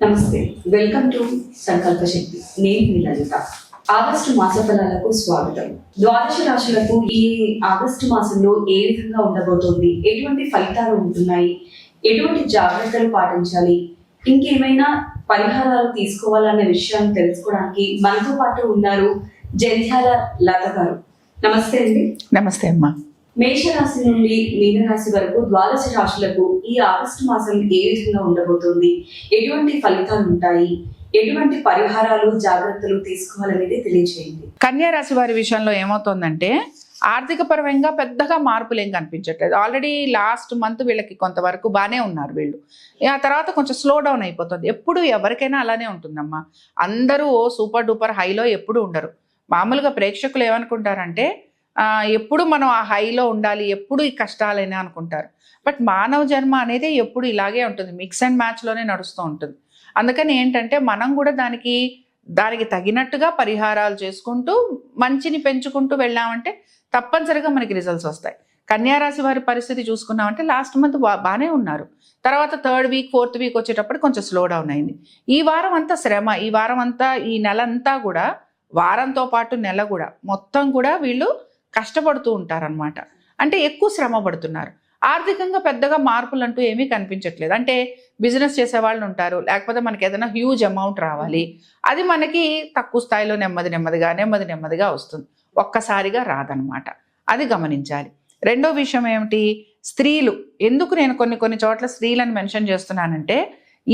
నమస్తే, welcome to సంకల్ప శక్తి. నేను మీ లలిత. ఆగస్టు మాస ఫలాలకు స్వాగతం. ద్వాదశ రాశులకు ఈ ఆగస్టు మాసంలో ఏ విధంగా ఉండబోతోంది, ఎటువంటి ఫలితాలు ఉంటున్నాయి, ఎటువంటి జాగ్రత్తలు పాటించాలి, ఇంకేమైనా పరిహారాలు తీసుకోవాలనే విషయాన్ని తెలుసుకోవడానికి మనతో పాటు ఉన్నారు జంధ్యాల లత గారు. నమస్తే అండి. నమస్తే అమ్మా. మేషరాశి నుండి మీనరాశి వరకు ద్వాదశ రాశులకు ఈ ఆగస్టు మాసం ఏ విధంగా ఉండబోతోంది, ఎటువంటి ఫలితాలు ఉంటాయి, ఎటువంటి పరిహారాలు జాగ్రత్తలు తీసుకోవాలనేది తెలియజేయండి. కన్యా రాశి వారి విషయంలో ఏమవుతోందంటే ఆర్థిక పరంగా పెద్దగా మార్పులు ఏం కనిపించట్లేదు. ఆల్రెడీ లాస్ట్ మంత్ వీళ్ళకి కొంతవరకు బాగానే ఉన్నారు వీళ్ళు. ఆ తర్వాత కొంచెం స్లో డౌన్ అయిపోతుంది. ఎప్పుడు ఎవరికైనా అలానే ఉంటుందమ్మా. అందరూ సూపర్ డూపర్ హైలో ఎప్పుడు ఉండరు. మామూలుగా ప్రేక్షకులు ఏమనుకుంటారంటే ఎప్పుడు మనం ఆ హైలో ఉండాలి, ఎప్పుడు ఈ కష్టాలైనా అనుకుంటారు. బట్ మానవ జన్మ అనేది ఎప్పుడు ఇలాగే ఉంటుంది, మిక్స్ అండ్ మ్యాచ్లోనే నడుస్తూ ఉంటుంది. అందుకని ఏంటంటే మనం కూడా దానికి తగినట్టుగా పరిహారాలు చేసుకుంటూ మంచిని పెంచుకుంటూ వెళ్ళామంటే తప్పనిసరిగా మనకి రిజల్ట్స్ వస్తాయి. కన్యారాశి వారి పరిస్థితి చూసుకున్నామంటే లాస్ట్ మంత్ బాగానే ఉన్నారు. తర్వాత 3rd వీక్ 4th వీక్ వచ్చేటప్పుడు కొంచెం స్లో డౌన్ అయింది. ఈ వారం అంతా శ్రమ, ఈ వారం అంతా, ఈ నెల అంతా కూడా, వారంతో పాటు నెల కూడా మొత్తం కూడా వీళ్ళు కష్టపడుతూ ఉంటారనమాట. అంటే ఎక్కువ శ్రమ పడుతున్నారు. ఆర్థికంగా పెద్దగా మార్పులు అంటూ ఏమీ కనిపించట్లేదు. అంటే బిజినెస్ చేసే వాళ్ళు ఉంటారు, లేకపోతే మనకి ఏదైనా హ్యూజ్ అమౌంట్ రావాలి, అది మనకి తక్కువ స్థాయిలో నెమ్మదిగా వస్తుంది, ఒక్కసారిగా రాదనమాట. అది గమనించాలి. రెండో విషయం ఏమిటి, స్త్రీలు. ఎందుకు నేను కొన్ని చోట్ల స్త్రీలను మెన్షన్ చేస్తున్నానంటే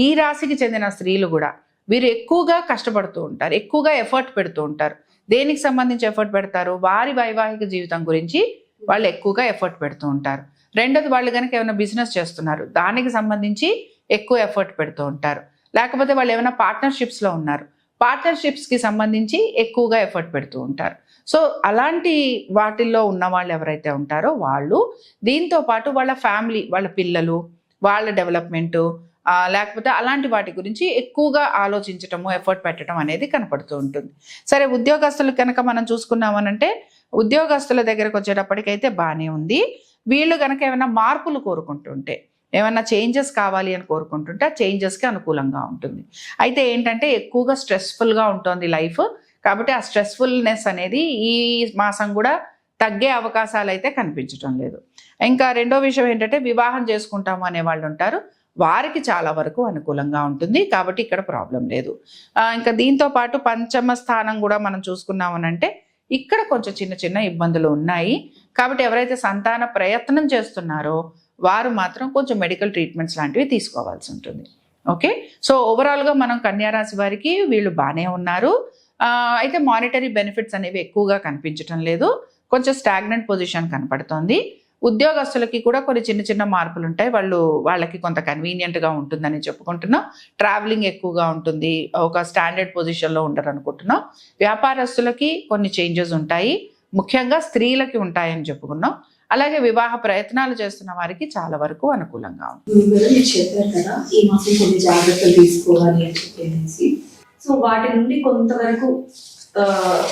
ఈ రాశికి చెందిన స్త్రీలు కూడా వీరు ఎక్కువగా కష్టపడుతూ ఉంటారు, ఎక్కువగా ఎఫర్ట్ పెడుతూ ఉంటారు. దేనికి సంబంధించి ఎఫర్ట్ పెడతారు, వారి వైవాహిక జీవితం గురించి వాళ్ళు ఎక్కువగా ఎఫర్ట్ పెడుతూ ఉంటారు. రెండోది, వాళ్ళు కనుక ఏమైనా బిజినెస్ చేస్తున్నారు దానికి సంబంధించి ఎక్కువ ఎఫర్ట్ పెడుతూ ఉంటారు. లేకపోతే వాళ్ళు ఏమైనా పార్ట్నర్షిప్స్లో ఉన్నారు, పార్ట్నర్షిప్స్కి సంబంధించి ఎక్కువగా ఎఫర్ట్ పెడుతూ ఉంటారు. సో అలాంటి వాటిల్లో ఉన్న వాళ్ళు ఎవరైతే ఉంటారో వాళ్ళు, దీంతో పాటు వాళ్ళ ఫ్యామిలీ, వాళ్ళ పిల్లలు, వాళ్ళ డెవలప్మెంటు, లేకపోతే అలాంటి వాటి గురించి ఎక్కువగా ఆలోచించటము, ఎఫర్ట్ పెట్టడం అనేది కనపడుతూ ఉంటుంది. సరే, ఉద్యోగస్తులు కనుక మనం చూసుకున్నామనంటే ఉద్యోగస్తుల దగ్గరకు వచ్చేటప్పటికైతే బాగానే ఉంది. వీళ్ళు కనుక ఏమైనా మార్పులు కోరుకుంటుంటే, ఏమైనా చేంజెస్ కావాలి అని కోరుకుంటుంటే ఆ చేంజెస్కి అనుకూలంగా ఉంటుంది. అయితే ఏంటంటే ఎక్కువగా స్ట్రెస్ఫుల్గా ఉంటుంది లైఫ్. కాబట్టి ఆ స్ట్రెస్ఫుల్నెస్ అనేది ఈ మాసం కూడా తగ్గే అవకాశాలు అయితే కనిపించడం లేదు. ఇంకా రెండో విషయం ఏంటంటే వివాహం చేసుకుంటాము అనే వాళ్ళు ఉంటారు, వారికి చాలా వరకు అనుకూలంగా ఉంటుంది. కాబట్టి ఇక్కడ ప్రాబ్లం లేదు. ఇంకా దీంతో పాటు పంచమ స్థానం కూడా మనం చూసుకున్నామనంటే ఇక్కడ కొంచెం చిన్న ఇబ్బందులు ఉన్నాయి. కాబట్టి ఎవరైతే సంతాన ప్రయత్నం చేస్తున్నారో వారు మాత్రం కొంచెం మెడికల్ ట్రీట్మెంట్స్ లాంటివి తీసుకోవాల్సి ఉంటుంది. ఓకే, సో ఓవరాల్గా మనం కన్యారాశి వారికి వీళ్ళు బాగానే ఉన్నారు. అయితే మానిటరీ బెనిఫిట్స్ అనేవి ఎక్కువగా కనిపించడం లేదు, కొంచెం స్టాగ్నెంట్ పొజిషన్ కనపడుతోంది. ఉద్యోగస్తులకి కూడా కొన్ని చిన్న మార్పులు ఉంటాయి. వాళ్ళకి కొంత కన్వీనియంట్గా ఉంటుందని చెప్పుకుంటున్నాం. ట్రావెలింగ్ ఎక్కువగా ఉంటుంది, ఒక స్టాండర్డ్ పొజిషన్లో ఉండరు అనుకుంటున్నాం. వ్యాపారస్తులకి కొన్ని చేంజెస్ ఉంటాయి, ముఖ్యంగా స్త్రీలకి ఉంటాయని చెప్పుకున్నాం. అలాగే వివాహ ప్రయత్నాలు చేస్తున్న వారికి చాలా వరకు అనుకూలంగా ఉంటుంది. చెప్పారు కదా ఈ మాసం కొన్ని జాగ్రత్తలు తీసుకోవాలి అని చెప్పేసి, సో వాటి నుండి కొంతవరకు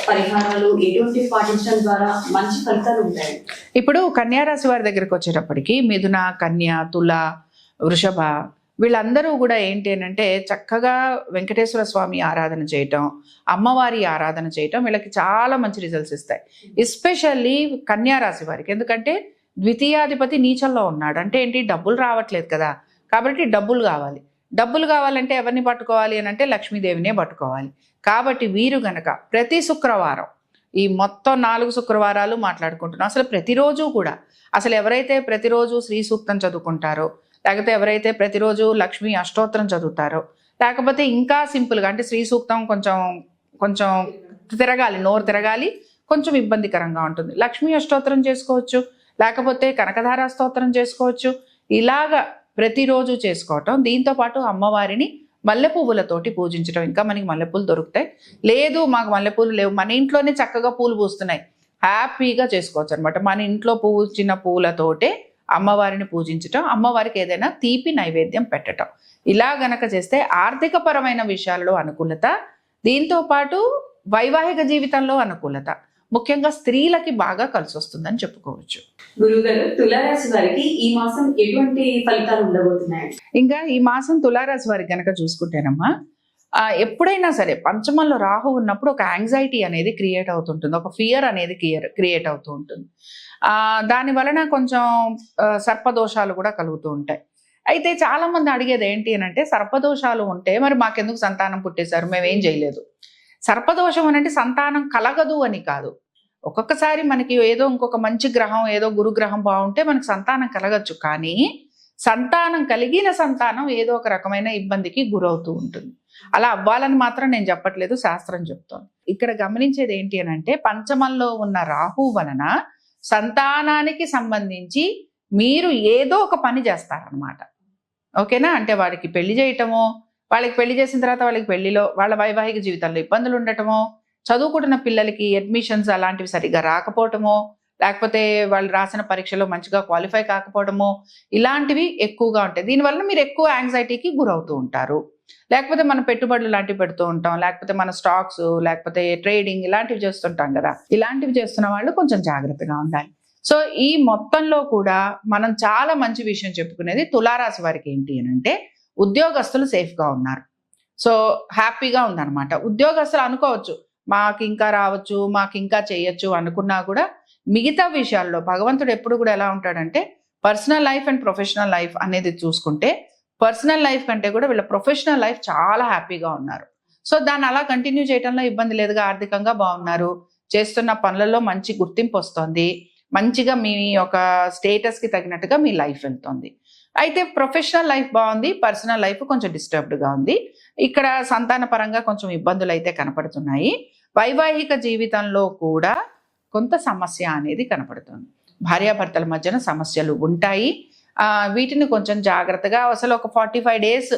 పరిహారాలు ఎటువంటి పాటించడం ద్వారా మంచి ఫలితాలు ఉంటాయి. ఇప్పుడు కన్యారాశి వారి దగ్గరకు వచ్చేటప్పటికి మిథున, కన్య, తుల, వృషభ వీళ్ళందరూ కూడా ఏంటి అంటే చక్కగా వెంకటేశ్వర స్వామి ఆరాధన చేయటం, అమ్మవారి ఆరాధన చేయటం వీళ్ళకి చాలా మంచి రిజల్ట్స్ ఇస్తాయి. ఎస్పెషల్లీ కన్యారాశి వారికి. ఎందుకంటే ద్వితీయాధిపతి నీచంలో ఉన్నాడు. అంటే ఏంటి, డబ్బులు రావట్లేదు కదా, కాబట్టి డబ్బులు కావాలంటే ఎవరిని పట్టుకోవాలి అని అంటే లక్ష్మీదేవినే పట్టుకోవాలి. కాబట్టి వీరు గనక ప్రతి శుక్రవారం, ఈ మొత్తం 4 శుక్రవారాలు మాట్లాడుకుంటున్నాం, అసలు ప్రతిరోజు కూడా, అసలు ఎవరైతే ప్రతిరోజు శ్రీ సూక్తం చదువుకుంటారో, లేకపోతే ఎవరైతే ప్రతిరోజు లక్ష్మీ అష్టోత్తరం చదువుతారో, లేకపోతే ఇంకా సింపుల్గా అంటే శ్రీ సూక్తం కొంచెం తిరగాలి, నోరు తిరగాలి, కొంచెం ఇబ్బందికరంగా ఉంటుంది, లక్ష్మీ అష్టోత్తరం చేసుకోవచ్చు, లేకపోతే కనకధార స్తోత్రం చేసుకోవచ్చు. ఇలాగా ప్రతిరోజు చేసుకోవటం. దీంతో పాటు అమ్మవారిని మల్లె పువ్వులతోటి పూజించడం. ఇంకా మనకి మల్లెపూలు దొరుకుతాయి, లేదు మాకు మల్లెపూలు లేవు, మన ఇంట్లోనే చక్కగా పూలు పూస్తున్నాయి, హ్యాపీగా చేసుకోవచ్చు అనమాట. మన ఇంట్లో పూచిన పూలతోటే అమ్మవారిని పూజించటం, అమ్మవారికి ఏదైనా తీపి నైవేద్యం పెట్టడం, ఇలా గనక చేస్తే ఆర్థిక పరమైన విషయాల్లో అనుకూలత, దీంతో పాటు వైవాహిక జీవితంలో అనుకూలత, ముఖ్యంగా స్త్రీలకి బాగా కలిసి వస్తుందని చెప్పుకోవచ్చు. గురుగారు, తులారాశి వారికి ఈ మాసం ఎటువంటి ఫలితాలు ఉండబోతున్నాయి? ఇంకా ఈ మాసం తులారాశి వారికి గనక చూసుకుంటేనమ్మా, ఎప్పుడైనా సరే పంచమంలో రాహు ఉన్నప్పుడు ఒక యాంగ్జైటీ అనేది క్రియేట్ అవుతుంటుంది, ఒక ఫియర్ అనేది క్రియేట్ అవుతూ ఉంటుంది. దాని వలన కొంచెం సర్పదోషాలు కూడా కలుగుతూ ఉంటాయి. అయితే చాలా మంది అడిగేది ఏంటి అని అంటే, సర్పదోషాలు ఉంటే మరి మాకెందుకు సంతానం పుట్టేశారు, మేమేం చేయలేదు. సర్పదోషం అనంటే సంతానం కలగదు అని కాదు. ఒక్కొక్కసారి మనకి ఏదో ఇంకొక మంచి గ్రహం, ఏదో గురుగ్రహం బాగుంటే మనకు సంతానం కలగచ్చు. కానీ సంతానం కలిగిన సంతానం ఏదో ఒక రకమైన ఇబ్బందికి గురవుతూ ఉంటుంది. అలా అవ్వాలని మాత్రం నేను చెప్పట్లేదు, శాస్త్రం చెప్తోంది. ఇక్కడ గమనించేది ఏంటి అని అంటే, పంచమంలో ఉన్న రాహు వలన సంతానానికి సంబంధించి మీరు ఏదో ఒక పని చేస్తారనమాట. ఓకేనా? అంటే వాడికి పెళ్లి చేయటమో, వాళ్ళకి పెళ్లి చేసిన తర్వాత వాళ్ళకి పెళ్లిలో వాళ్ళ వైవాహిక జీవితంలో ఇబ్బందులు ఉండటమో, చదువుకుంటున్న పిల్లలకి అడ్మిషన్స్ అలాంటివి సరిగ్గా రాకపోవటమో, లేకపోతే వాళ్ళు రాసిన పరీక్షలో మంచిగా క్వాలిఫై కాకపోవడమో, ఇలాంటివి ఎక్కువగా ఉంటాయి. దీనివల్ల మీరు ఎక్కువ యాంగ్జైటీకి గురవుతూ ఉంటారు. లేకపోతే మనం పెట్టుబడులు లాంటివి పెడుతూ ఉంటాం, లేకపోతే మన స్టాక్స్, లేకపోతే ట్రేడింగ్ ఇలాంటివి చేస్తుంటాం కదా. ఇలాంటివి చేస్తున్న వాళ్ళు కొంచెం జాగ్రత్తగా ఉండాలి. సో ఈ మొత్తంలో కూడా మనం చాలా మంచి విషయం చెప్పుకునేది తులారాశి వారికి ఏంటి అని అంటే, ఉద్యోగస్తులు సేఫ్గా ఉన్నారు. సో హ్యాపీగా ఉందన్నమాట. ఉద్యోగస్తులు అనుకోవచ్చు మాకు ఇంకా రావచ్చు, మాకు ఇంకా చేయొచ్చు అనుకున్నా కూడా మిగతా విషయాల్లో భగవంతుడు ఎప్పుడు కూడా ఎలా ఉంటాడంటే, personal life and professional life అనేది చూసుకుంటే, పర్సనల్ లైఫ్ కంటే కూడా వీళ్ళ ప్రొఫెషనల్ లైఫ్ చాలా హ్యాపీగా ఉన్నారు. సో దాన్ని అలా కంటిన్యూ చేయడంలో ఇబ్బంది లేదుగా, ఆర్థికంగా బాగున్నారు, చేస్తున్న పనులలో మంచి గుర్తింపు వస్తుంది, మంచిగా మీ యొక్క స్టేటస్కి తగినట్టుగా మీ లైఫ్ వెళ్తుంది. అయితే ప్రొఫెషనల్ లైఫ్ బాగుంది, పర్సనల్ లైఫ్ కొంచెం డిస్టర్బ్డ్గా ఉంది. ఇక్కడ సంతాన పరంగా కొంచెం ఇబ్బందులు అయితే కనపడుతున్నాయి. వైవాహిక జీవితంలో కూడా కొంత సమస్య అనేది కనపడుతుంది. భార్యాభర్తల మధ్యన సమస్యలు ఉంటాయి. వీటిని కొంచెం జాగ్రత్తగా, అసలు ఒక 45 days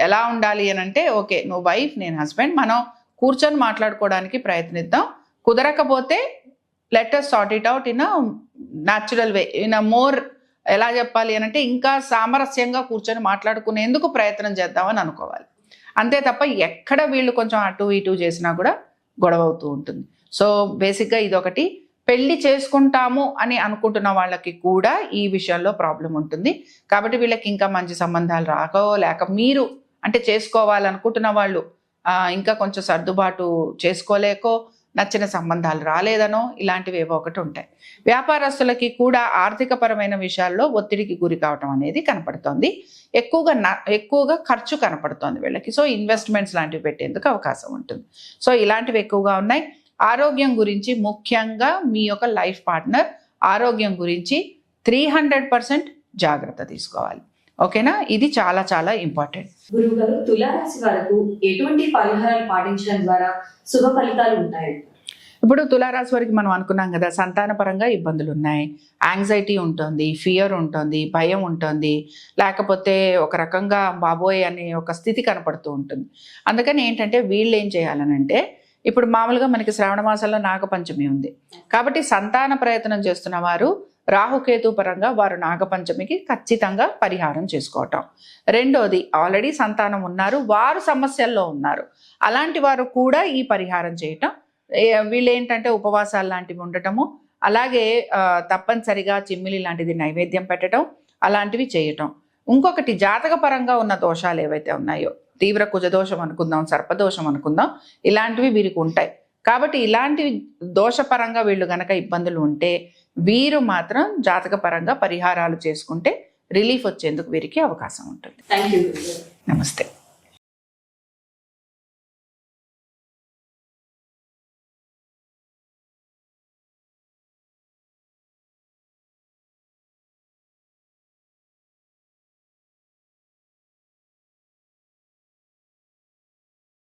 ఎలా ఉండాలి అని అంటే, ఓకే నువ్వు వైఫ్ నేను హస్బెండ్, మనం కూర్చొని మాట్లాడుకోవడానికి ప్రయత్నిద్దాం. కుదరకపోతే let us sort it out in a natural way, in a more ఎలా చెప్పాలి అని అంటే, ఇంకా సామరస్యంగా కూర్చొని మాట్లాడుకునేందుకు ప్రయత్నం చేద్దామని అనుకోవాలి. అంతే తప్ప ఎక్కడ వీళ్ళు కొంచెం అటు ఇటు చేసినా కూడా గొడవ అవుతూ ఉంటుంది. సో బేసిక్గా ఇదొకటి. పెళ్లి చేసుకుంటాము అని అనుకుంటున్న వాళ్ళకి కూడా ఈ విషయంలో ప్రాబ్లం ఉంటుంది. కాబట్టి వీళ్ళకి ఇంకా మంచి సంబంధాలు రాకో, లేక మీరు అంటే చేసుకోవాలనుకుంటున్న వాళ్ళు ఇంకా కొంచెం సర్దుబాటు చేసుకోలేకో, నచ్చిన సంబంధాలు రాలేదనో, ఇలాంటివి ఏవో ఒకటి ఉంటాయి. వ్యాపారస్తులకి కూడా ఆర్థికపరమైన విషయాల్లో ఒత్తిడికి గురి కావటం అనేది కనపడుతోంది. ఎక్కువగా ఖర్చు కనపడుతోంది వీళ్ళకి. సో ఇన్వెస్ట్మెంట్స్ లాంటివి పెట్టేందుకు అవకాశం ఉంటుంది. సో ఇలాంటివి ఎక్కువగా ఉన్నాయి. ఆరోగ్యం గురించి, ముఖ్యంగా మీ యొక్క లైఫ్ పార్ట్నర్ ఆరోగ్యం గురించి 300% జాగ్రత్త తీసుకోవాలి. ఓకేనా? ఇది చాలా చాలా ఇంపార్టెంట్. గురువు గారు, తులారాశి వారికి ఎటువంటి పరిహారాలు పాటించడం ద్వారా శుభ ఫలితాలు ఉంటాయి? ఇప్పుడు తులారాశి వారికి మనం అనుకున్నాం కదా, సంతాన పరంగా ఇబ్బందులు ఉన్నాయి, యాంగ్జైటీ ఉంటుంది, ఫియర్ ఉంటుంది, భయం ఉంటుంది, లేకపోతే ఒక రకంగా బాబోయ్ అనే ఒక స్థితి కనపడుతూ ఉంటుంది. అందుకని ఏంటంటే వీళ్ళు ఏం చేయాలనంటే, ఇప్పుడు మామూలుగా మనకి శ్రావణ మాసంలో నాగపంచమి ఉంది కాబట్టి సంతాన ప్రయత్నం చేస్తున్న వారు రాహుకేతు పరంగా వారు నాగపంచమికి ఖచ్చితంగా పరిహారం చేసుకోవటం. రెండోది, ఆల్రెడీ సంతానం ఉన్నారు, వారు సమస్యల్లో ఉన్నారు, అలాంటి వారు కూడా ఈ పరిహారం చేయటం. వీళ్ళు ఏంటంటే ఉపవాసాలు లాంటివి ఉండటము, అలాగే తప్పనిసరిగా చిమ్మిలి లాంటిది నైవేద్యం పెట్టడం, అలాంటివి చేయటం. ఇంకొకటి, జాతక పరంగా ఉన్న దోషాలు ఏవైతే ఉన్నాయో, తీవ్ర కుజదోషం అనుకుందాం, సర్పదోషం అనుకుందాం, ఇలాంటివి వీరికి ఉంటాయి. కాబట్టి ఇలాంటి దోషపరంగా వీళ్ళు గనక ఇబ్బందులు ఉంటే వీరు మాత్రం జాతక పరంగా పరిహారాలు చేసుకుంటే రిలీఫ్ వచ్చేందుకు వీరికి అవకాశం ఉంటుంది. Thank you. నమస్తే.